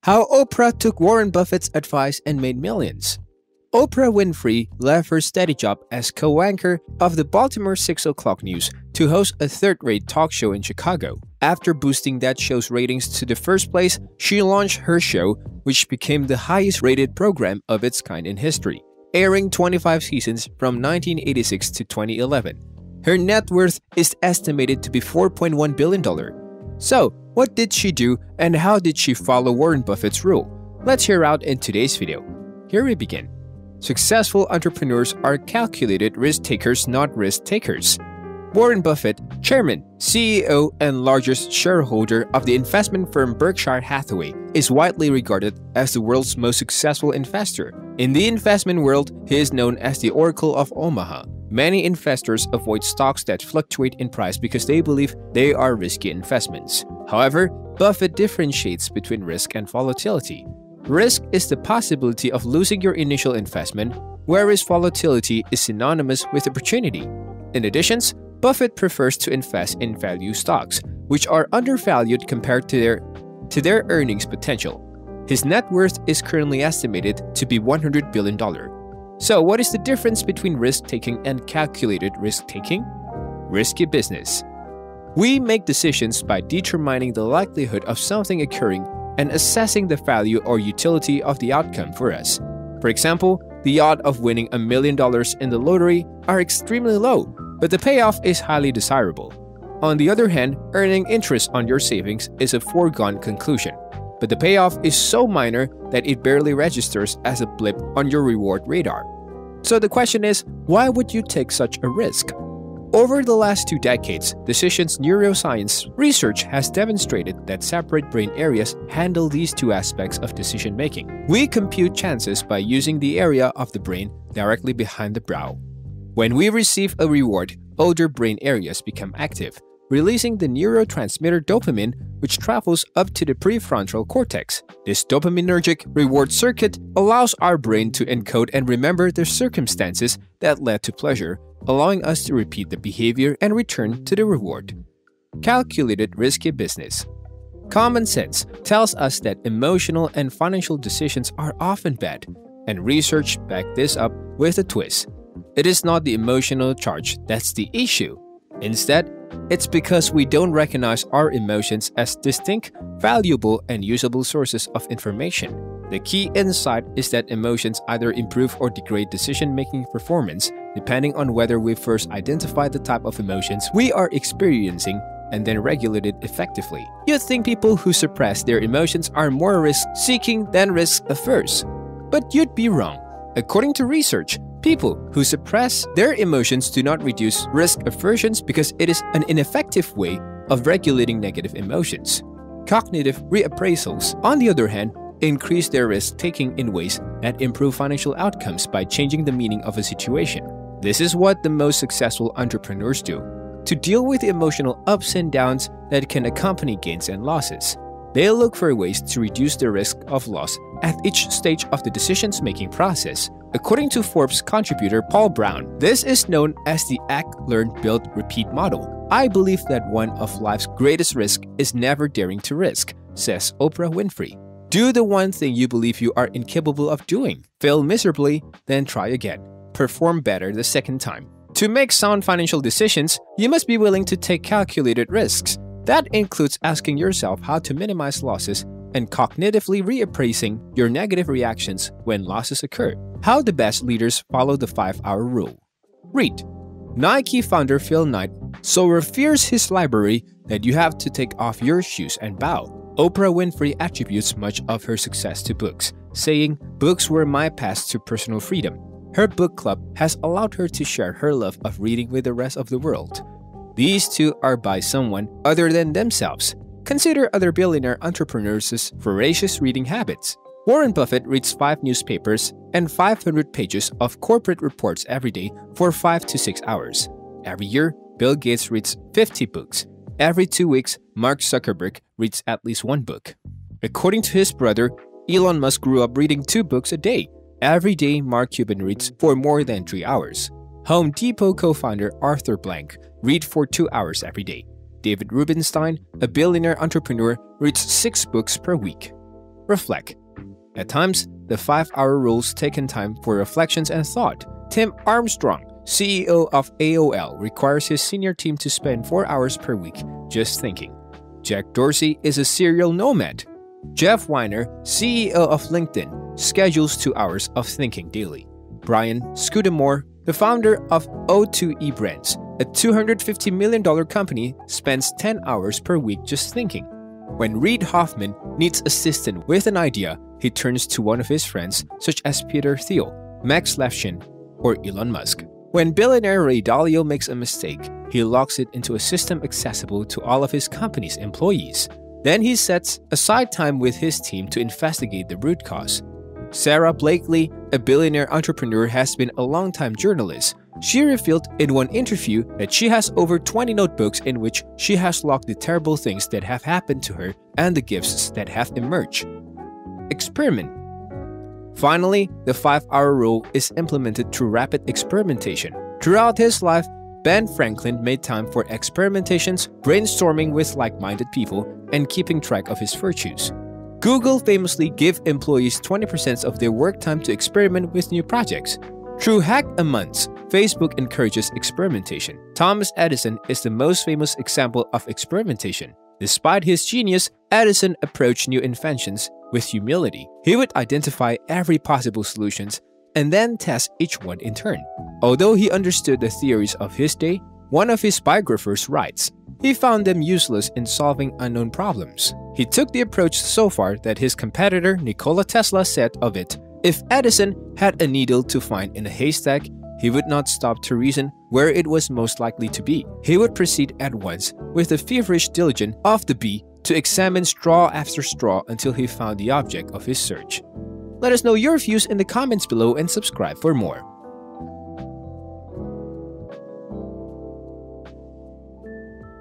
How Oprah took Warren Buffett's advice and made millions. Oprah Winfrey left her steady job as co-anchor of the Baltimore 6 o'clock news to host a third-rate talk show in Chicago. After boosting that show's ratings to the first place, she launched her show, which became the highest-rated program of its kind in history, airing 25 seasons from 1986 to 2011. Her net worth is estimated to be $4.1 billion. So, what did she do and how did she follow Warren Buffett's rule? Let's hear out in today's video. Here we begin. Successful entrepreneurs are calculated risk takers, not risk takers. Warren Buffett, chairman, CEO, and largest shareholder of the investment firm Berkshire Hathaway, is widely regarded as the world's most successful investor. In the investment world, he is known as the Oracle of Omaha. Many investors avoid stocks that fluctuate in price because they believe they are risky investments. However, Buffett differentiates between risk and volatility. Risk is the possibility of losing your initial investment, whereas volatility is synonymous with opportunity. In addition, Buffett prefers to invest in value stocks, which are undervalued compared to their earnings potential. His net worth is currently estimated to be $100 billion. So, what is the difference between risk-taking and calculated risk-taking? Risky business. We make decisions by determining the likelihood of something occurring and assessing the value or utility of the outcome for us. For example, the odds of winning $1 million in the lottery are extremely low, but the payoff is highly desirable. On the other hand, earning interest on your savings is a foregone conclusion, but the payoff is so minor that it barely registers as a blip on your reward radar. So the question is, why would you take such a risk? Over the last 2 decades, decisions neuroscience research has demonstrated that separate brain areas handle these two aspects of decision-making. We compute chances by using the area of the brain directly behind the brow. When we receive a reward, older brain areas become active, releasing the neurotransmitter dopamine, which travels up to the prefrontal cortex. This dopaminergic reward circuit allows our brain to encode and remember the circumstances that led to pleasure, allowing us to repeat the behavior and return to the reward. Calculated risky business. Common sense tells us that emotional and financial decisions are often bad, and research backs this up with a twist. It is not the emotional charge that's the issue. Instead, it's because we don't recognize our emotions as distinct, valuable, and usable sources of information. The key insight is that emotions either improve or degrade decision-making performance, depending on whether we first identify the type of emotions we are experiencing and then regulate it effectively. You'd think people who suppress their emotions are more risk-seeking than risk-averse, but you'd be wrong. According to research, people who suppress their emotions do not reduce risk aversions because it is an ineffective way of regulating negative emotions. Cognitive reappraisals, on the other hand, increase their risk-taking in ways that improve financial outcomes by changing the meaning of a situation. This is what the most successful entrepreneurs do. To deal with the emotional ups and downs that can accompany gains and losses, they look for ways to reduce the risk of loss at each stage of the decision-making process. According to Forbes contributor Paul Brown, this is known as the Act, Learn, Build, Repeat model. I believe that one of life's greatest risks is never daring to risk, says Oprah Winfrey. Do the one thing you believe you are incapable of doing. Fail miserably, then try again. Perform better the second time. To make sound financial decisions, you must be willing to take calculated risks. That includes asking yourself how to minimize losses and cognitively reappraising your negative reactions when losses occur. How the best leaders follow the 5-hour rule. Read. Nike founder Phil Knight so reveres his library that you have to take off your shoes and bow. Oprah Winfrey attributes much of her success to books, saying, "Books were my path to personal freedom." Her book club has allowed her to share her love of reading with the rest of the world. These two are by someone other than themselves. Consider other billionaire entrepreneurs' voracious reading habits. Warren Buffett reads 5 newspapers and 500 pages of corporate reports every day for 5 to 6 hours. Every year, Bill Gates reads 50 books. Every 2 weeks, Mark Zuckerberg reads at least 1 book. According to his brother, Elon Musk grew up reading 2 books a day. Every day, Mark Cuban reads for more than 3 hours. Home Depot co-founder Arthur Blank reads for 2 hours every day. David Rubenstein, a billionaire entrepreneur, reads 6 books per week. reflect. At times, the 5-hour rule's taken time for reflections and thought. Tim Armstrong, CEO of AOL, requires his senior team to spend 4 hours per week just thinking. Jack Dorsey is a serial nomad. Jeff Weiner, CEO of LinkedIn, schedules 2 hours of thinking daily. Brian Scudamore, the founder of O2E Brands, a $250 million company, spends 10 hours per week just thinking. When Reid Hoffman needs assistance with an idea, he turns to one of his friends such as Peter Thiel, Max Levchin, or Elon Musk. When billionaire Ray Dalio makes a mistake, he locks it into a system accessible to all of his company's employees. Then he sets aside time with his team to investigate the root cause. Sarah Blakely, a billionaire entrepreneur, has been a long-time journalist. She revealed in one interview that she has over 20 notebooks in which she has logged the terrible things that have happened to her and the gifts that have emerged. Experiment. Finally, the 5-hour rule is implemented through rapid experimentation. Throughout his life, Ben Franklin made time for experimentations, brainstorming with like-minded people, and keeping track of his virtues. Google famously gave employees 20% of their work time to experiment with new projects. Through Hack-A-Months, Facebook encourages experimentation. Thomas Edison is the most famous example of experimentation. Despite his genius, Edison approached new inventions with humility. He would identify every possible solution and then test each one in turn. Although he understood the theories of his day, one of his biographers writes, he found them useless in solving unknown problems. He took the approach so far that his competitor Nikola Tesla said of it, if Edison had a needle to find in a haystack, he would not stop to reason where it was most likely to be. He would proceed at once with the feverish diligence of the bee to examine straw after straw until he found the object of his search. Let us know your views in the comments below and subscribe for more.